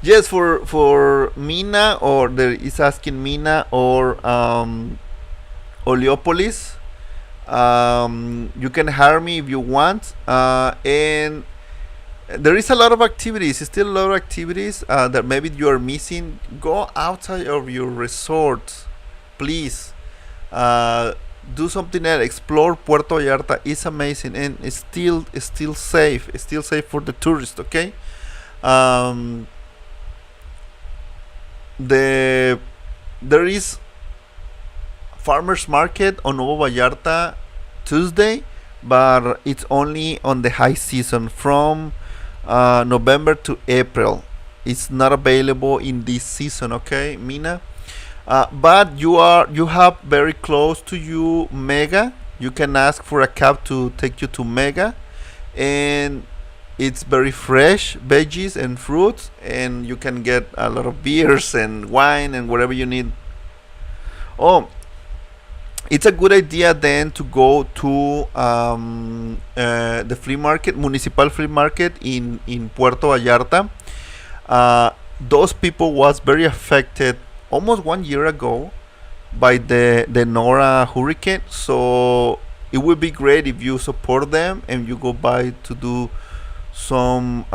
Yes, for Mina, or there is asking Mina, or Oleopolis. You can hire me if you want, and there is a lot of activities. Still a lot of activities that maybe you are missing. Go outside of your resort, please. Uh, do something else. Explore Puerto Vallarta. It's amazing, and it's still safe. It's still safe for the tourists. Okay. Um, the There is farmers market on Nuevo Vallarta Tuesday, but it's only on the high season from November to April. It's not available in this season. Okay, Mina. But you have very close to you Mega. You can ask for a cab to take you to Mega, and it's very fresh veggies and fruits, and you can get a lot of beers and wine and whatever you need. Oh, it's a good idea then to go to the flea market, municipal flea market in Puerto Vallarta. uh, those people was very affected almost 1 year ago by the Nora hurricane. So it would be great if you support them and you go by to do some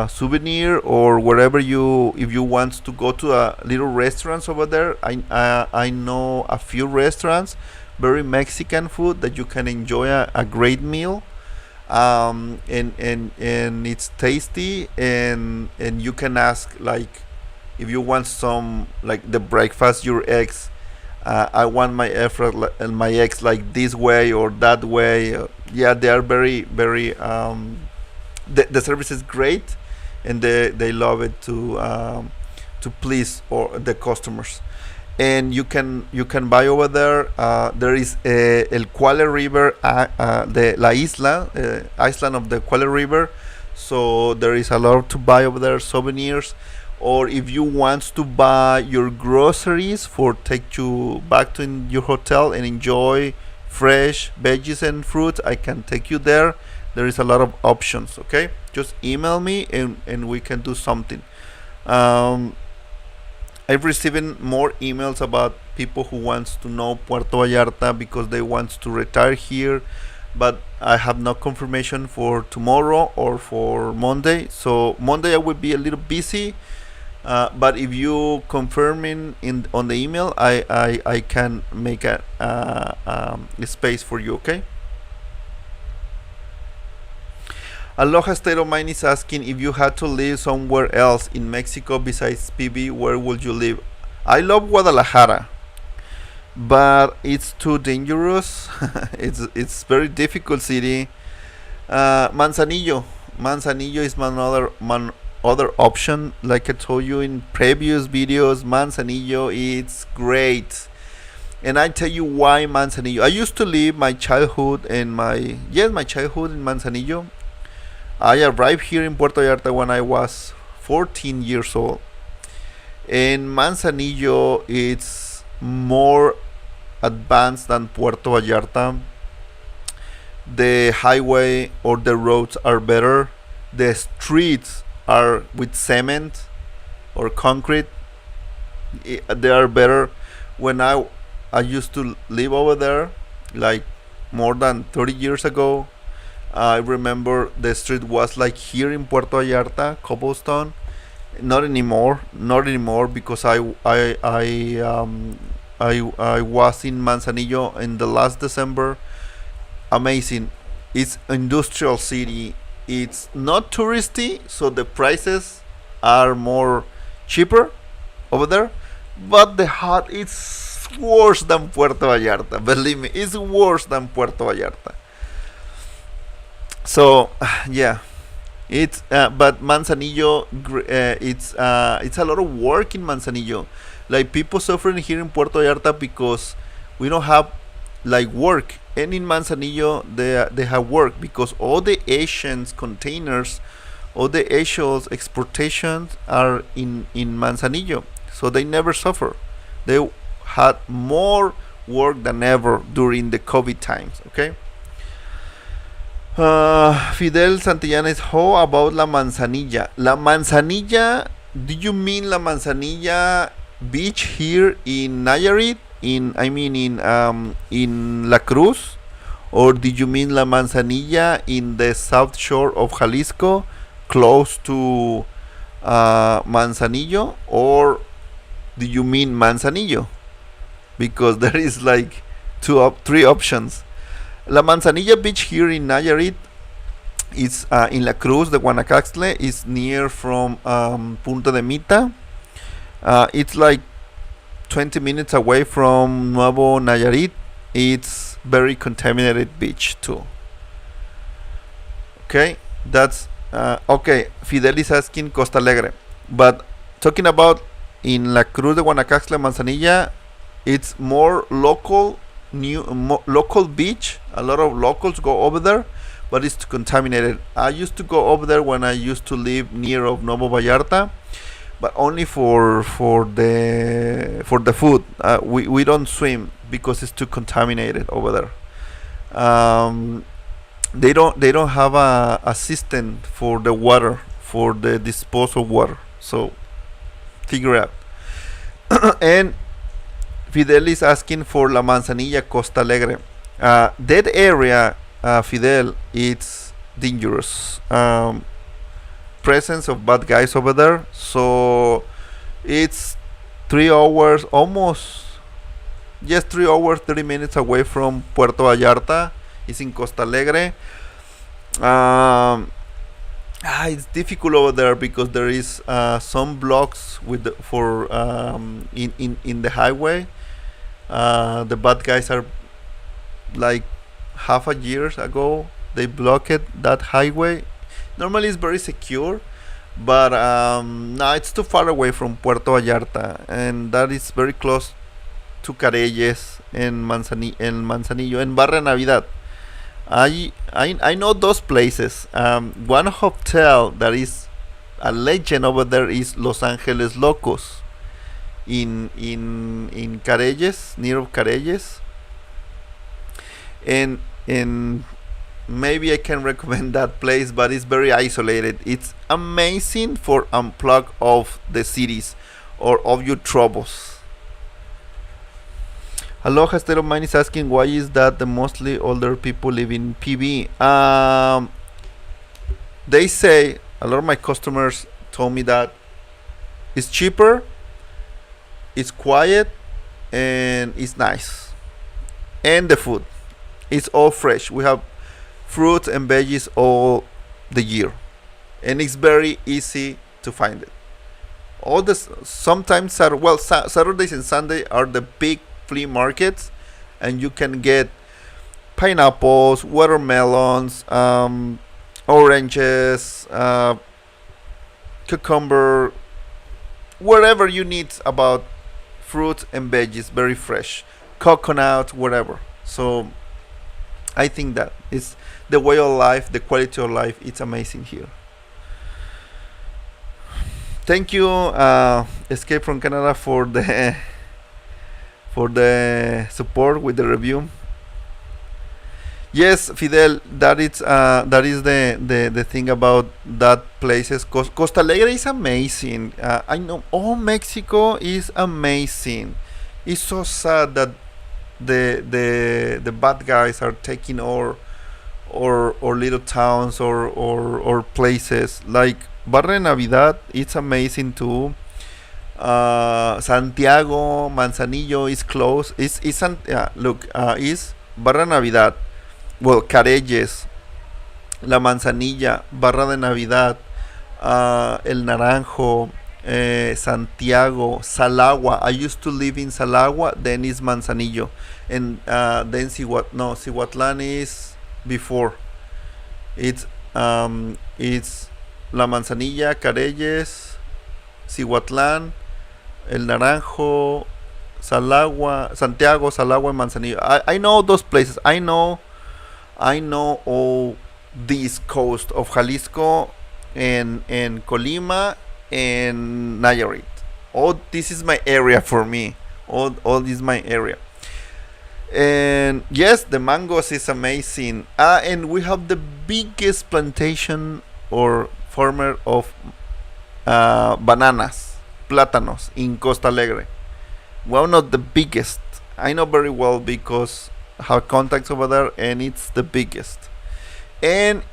souvenir, or wherever you, if you want to go to a little restaurants over there. I know a few restaurants, very Mexican food that you can enjoy a great meal. And it's tasty, and you can ask, like, if you want some, like, the breakfast, your eggs. I want my effort and my eggs like this way or that way. Yeah, they are very very the service is great, and they love it to please or the customers. And you can buy over there. There is El Cuale River, the La Isla, island of the Cuale River. So there is a lot to buy over there, souvenirs. Or if you want to buy your groceries for take you back to your hotel and enjoy fresh veggies and fruits, I can take you there. There is a lot of options. Okay, just email me, and we can do something. um, I've receiving more emails about people who wants to know Puerto Vallarta because they want to retire here, but I have no confirmation for tomorrow or for Monday. So Monday I will be a little busy, but if you confirming in on the email, I can make a space for you. Okay. Aloha State of Mind is asking, if you had to live somewhere else in Mexico besides PB, where would you live? I love Guadalajara, but it's too dangerous. It's very difficult city. Manzanillo is my other option. Like I told you in previous videos, Manzanillo it's great. And I tell you why Manzanillo. I used to live my childhood and my childhood in Manzanillo. I arrived here in Puerto Vallarta when I was 14 years old. And Manzanillo it's more advanced than Puerto Vallarta. The highway or the roads are better. The streets are with cement or concrete. They are better. When I used to live over there, like more than 30 years ago, I remember the street was like here in Puerto Vallarta, cobblestone. Not anymore. Not anymore, because I was in Manzanillo in the last December. Amazing. It's industrial city. It's not touristy, so the prices are more cheaper over there. But the hot it's worse than Puerto Vallarta. Believe me, it's worse than Puerto Vallarta. So yeah, it's but Manzanillo, it's a lot of work in Manzanillo. Like people suffering here in Puerto Vallarta because we don't have like work, and in Manzanillo they have work because all the Asians containers, all the Asians exportations are in Manzanillo, so they never suffer. They had more work than ever during the COVID times. Okay. Fidel Santillana is how about La Manzanilla? La Manzanilla, do you mean La Manzanilla beach here in Nayarit? In La Cruz? Or did you mean La Manzanilla in the south shore of Jalisco, close to Manzanillo? Or do you mean Manzanillo? Because there is like three options. La Manzanilla beach here in Nayarit is in La Cruz de Guanacaxtle, is near from Punta de Mita. It's like 20 minutes away from Nuevo Nayarit. It's very contaminated beach too. Okay, that's okay. Fidel is asking Costa Alegre, but talking about in La Cruz de Guanacaxtle, Manzanilla, it's more local, local beach. A lot of locals go over there, but it's contaminated. I used to go over there when I used to live near of Nuevo Vallarta, but only for the food. We don't swim because it's too contaminated over there. They don't have a system for the water, for the disposal water. So figure out. And Fidel is asking for La Manzanilla, Costa Alegre. That area, Fidel, it's dangerous. Presence of bad guys over there. So it's 3 hours, almost, just 3 hours, 30 minutes away from Puerto Vallarta. It's in Costa Alegre. It's difficult over there because there is some blocks with in the highway. The bad guys are like half a year ago they blocked that highway. Normally it's very secure, but no, it's too far away from Puerto Vallarta, and that is very close to Carelles and Manzanillo and Barra Navidad. I know those places. One hotel that is a legend over there is Los Angeles Locos in Carelles, near Carelles, and maybe I can recommend that place, but it's very isolated. It's amazing for unplug of the cities or of your troubles. Aloha State of Mind is asking why is that the mostly older people live in PB. They say, a lot of my customers told me that it's cheaper, it's quiet, and it's nice. And the food, it's all fresh. We have fruits and veggies all the year, and it's very easy to find it. All this sometimes Saturdays and Sunday are the big flea markets, and you can get pineapples, watermelons, oranges, cucumber, whatever you need about fruits and veggies, very fresh, coconut, whatever. So I think that it's the way of life, the quality of life. It's amazing here. Thank you, Escape from Canada, for the support with the review. Yes, Fidel, that is the thing about that places. Costa Alegre is amazing. I know all Mexico is amazing. It's so sad that the bad guys are taking our little towns or places like Barra Navidad. It's amazing too. Santiago, Manzanillo is close. Is Barra Navidad, well, Carelles, La Manzanilla, Barra de Navidad, El Naranjo, Santiago, Salagua. I used to live in Salagua, then is Manzanillo, and then Cihuatlán is before. It's La Manzanilla, Carelles, Cihuatlán, El Naranjo, Salagua, Santiago, Salagua, and Manzanillo. I know those places. I know all this coast of Jalisco and Colima and Nayarit. All this is my area for me. All this is my area. And yes, the mangoes is amazing. And we have the biggest plantation or farmer of bananas, plátanos in Costa Alegre. One of the biggest. I know very well because I have contacts over there, and it's the biggest. And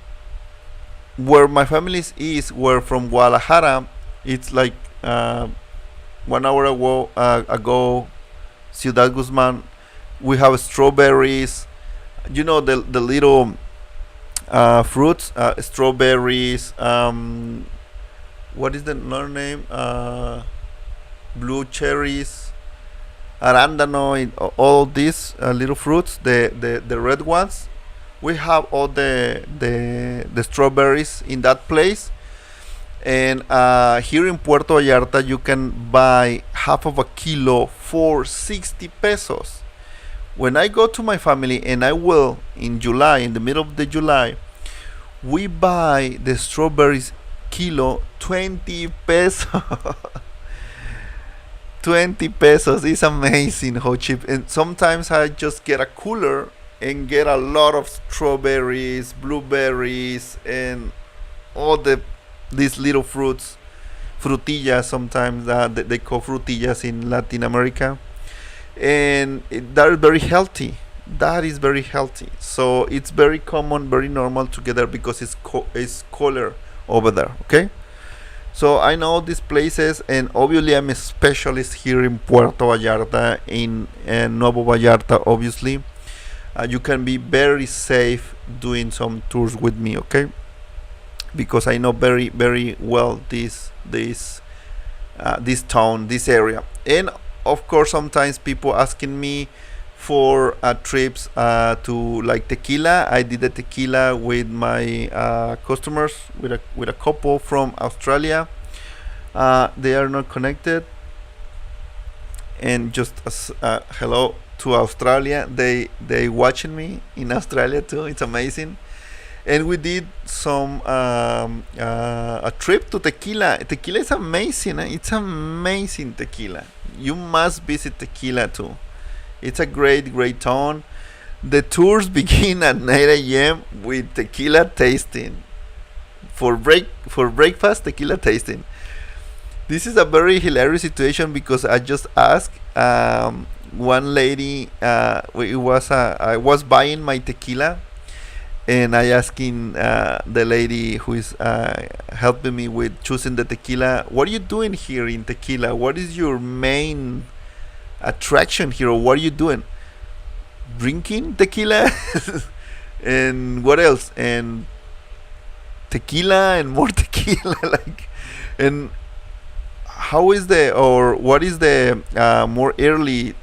where my family is, where from Guadalajara, it's like 1 hour ago, Ciudad Guzman. We have strawberries. You know the little fruits, strawberries. What is the another name? Blue cherries, arándano, all these little fruits, the red ones. We have all the strawberries in that place. And here in Puerto Vallarta, you can buy half of a kilo for 60 pesos. When I go to my family, and I will in July, in the middle of the July, we buy the strawberries kilo 20 pesos. 20 pesos is amazing how cheap. And sometimes I just get a cooler and get a lot of strawberries, blueberries, and all these little fruits, frutillas. Sometimes they call frutillas in Latin America, and that is very healthy. That is very healthy. So it's very common, very normal to get there because it's colder over there. Okay. So I know these places, and obviously I'm a specialist here in Puerto Vallarta, in Nuevo Vallarta. Obviously, you can be very safe doing some tours with me, okay? Because I know very very well this town, this area. And of course, sometimes people asking me for trips to like tequila. I did a tequila with my customers, with a couple from Australia. They are not connected, and just hello to Australia. They watching me in Australia too. It's amazing. And we did some a trip to tequila. Tequila is amazing. It's amazing tequila. You must visit tequila too. It's a great town. The tours begin at 9 a.m. with tequila tasting. For breakfast, tequila tasting. This is a very hilarious situation because I just asked one lady. I was buying my tequila, and I asking the lady who is helping me with choosing the tequila, what are you doing here in tequila? What is your main attraction here? Or what are you doing? Drinking tequila? And what else? And tequila and more tequila. Like, and how is what is the more early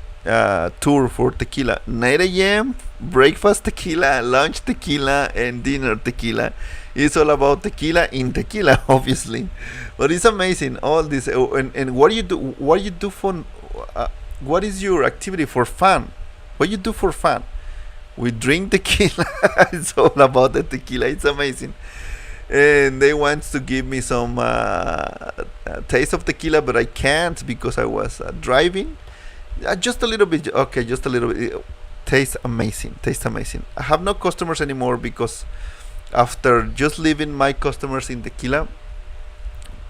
tour for tequila? 9 a.m. breakfast tequila, lunch tequila, and dinner tequila. It's all about tequila in tequila, obviously. But it's amazing, all this. And what do you do? What do you do for? What is your activity for fun? What you do for fun? We drink tequila. It's all about the tequila. It's amazing. And they want to give me some taste of tequila, but I can't because I was driving. Just a little bit. Okay, just a little bit. Tastes amazing. Tastes amazing. I have no customers anymore because after just leaving my customers in tequila,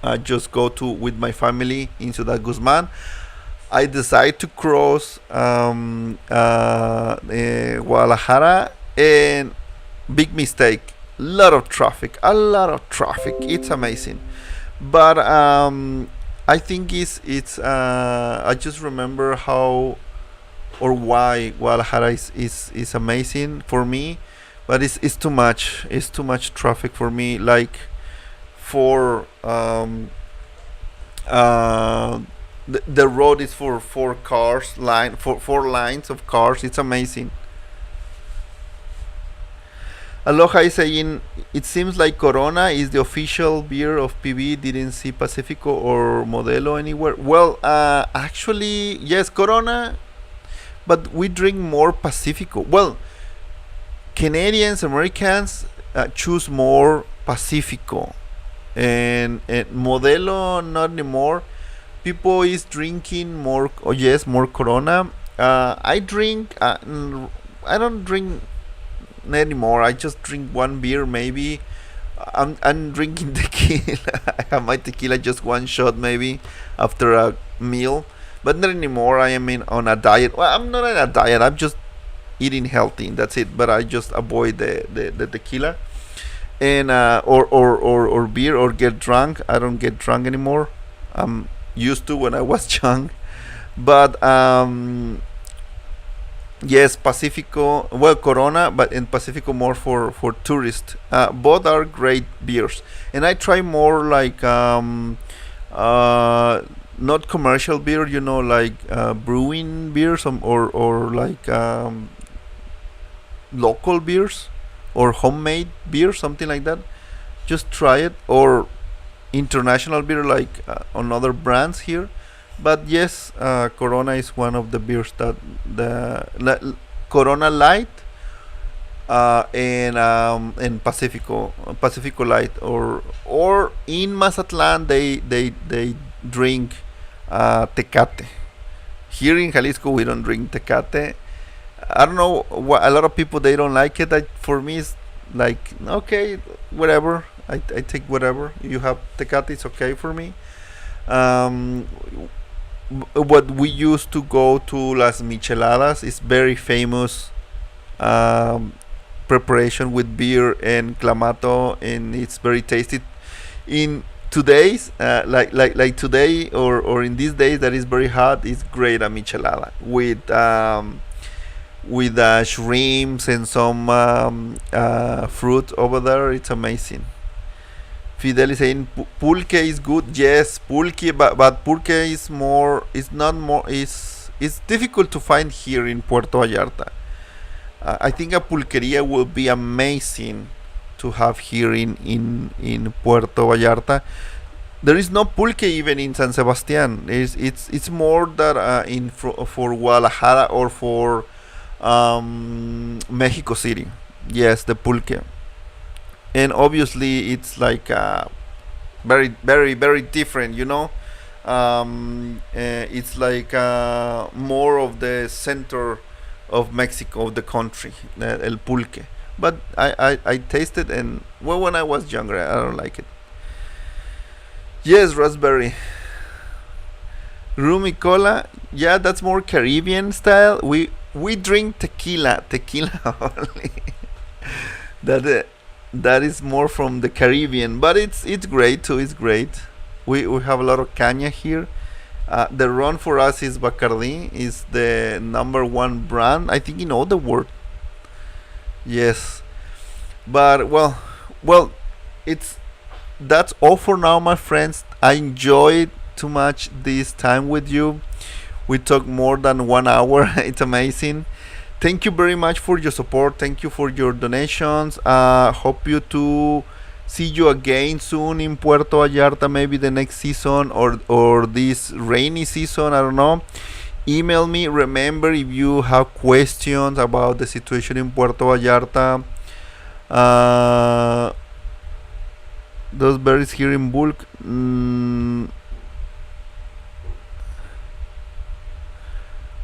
I just go to with my family in Ciudad Guzman. I decide to cross Guadalajara, and big mistake. A lot of traffic. It's amazing, but I think it's I just remember how or why Guadalajara is amazing for me, but it's too much. It's too much traffic for me. Like for the road is for four cars line for 4 lines of cars. It's amazing. Aloha is saying it seems like Corona is the official beer of PB. Didn't see Pacifico or Modelo anywhere. Well, actually, yes, Corona, but we drink more Pacifico. Well, Canadians, Americans choose more Pacifico, and Modelo not anymore. People is drinking more. Oh yes, more Corona. I drink. I don't drink not anymore. I just drink one beer maybe. I'm drinking tequila. I have my tequila just one shot maybe after a meal, but not anymore. I am on a diet. Well, I'm not on a diet. I'm just eating healthy. That's it. But I just avoid the tequila and or beer or get drunk. I don't get drunk anymore. I'm used to when I was young, but yes, Pacifico. Well, Corona, but in Pacifico more for tourists. Both are great beers, and I try more like uh, not commercial beer. Like brewing beers or like local beers or homemade beer, something like that. Just try it, or international beer like on other brands here. But yes, Corona is one of the beers that Corona Light and Pacifico Light, or in Mazatlan they drink Tecate. Here in Jalisco we don't drink Tecate. I don't know. A lot of people they don't like it. For me, it's like okay, whatever. I take whatever you have. Tecate is okay for me. Um, what we used to go to Las Micheladas is very famous um, preparation with beer and clamato, and it's very tasty. In today's like today or in these days that is very hot, it's great a michelada with shrimps and some fruit over there. It's amazing. Fidel is saying pulque is good. Yes, pulque, but pulque is more. Is not more. Is it's difficult to find here in Puerto Vallarta. I think a pulqueria will be amazing to have here in Puerto Vallarta. There is no pulque even in San Sebastian. It's more that for Guadalajara or for Mexico City. Yes, the pulque, and obviously it's like very very very different. It's like more of the center of Mexico, of the country, el pulque. But I tasted, and well, when I was younger, I don't like it. Yes, raspberry. Rumi cola, yeah, that's more Caribbean style. We drink tequila only. that that is more from the Caribbean, but it's great too. It's great. We have a lot of caña here. The ron for us is Bacardi, is the number one brand I think in all the world. Yes, but well, it's that's all for now, my friends. I enjoyed too much this time with you. We talked more than 1 hour. It's amazing. Thank you very much for your support. Thank you for your donations. Hope you to see you again soon in Puerto Vallarta, maybe the next season or this rainy season. I don't know. Email me. Remember, if you have questions about the situation in Puerto Vallarta, uh, those berries here in bulk.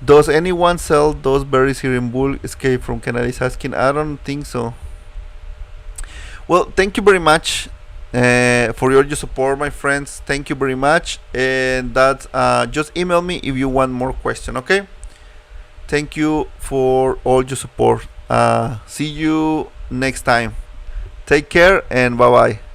Does anyone sell those berries here in bulk? Escape from Canada is asking. I don't think so. Well, thank you very much for your support, my friends. Thank you very much. And that just email me if you want more question. Okay. Thank you for all your support. See you next time. Take care and bye bye.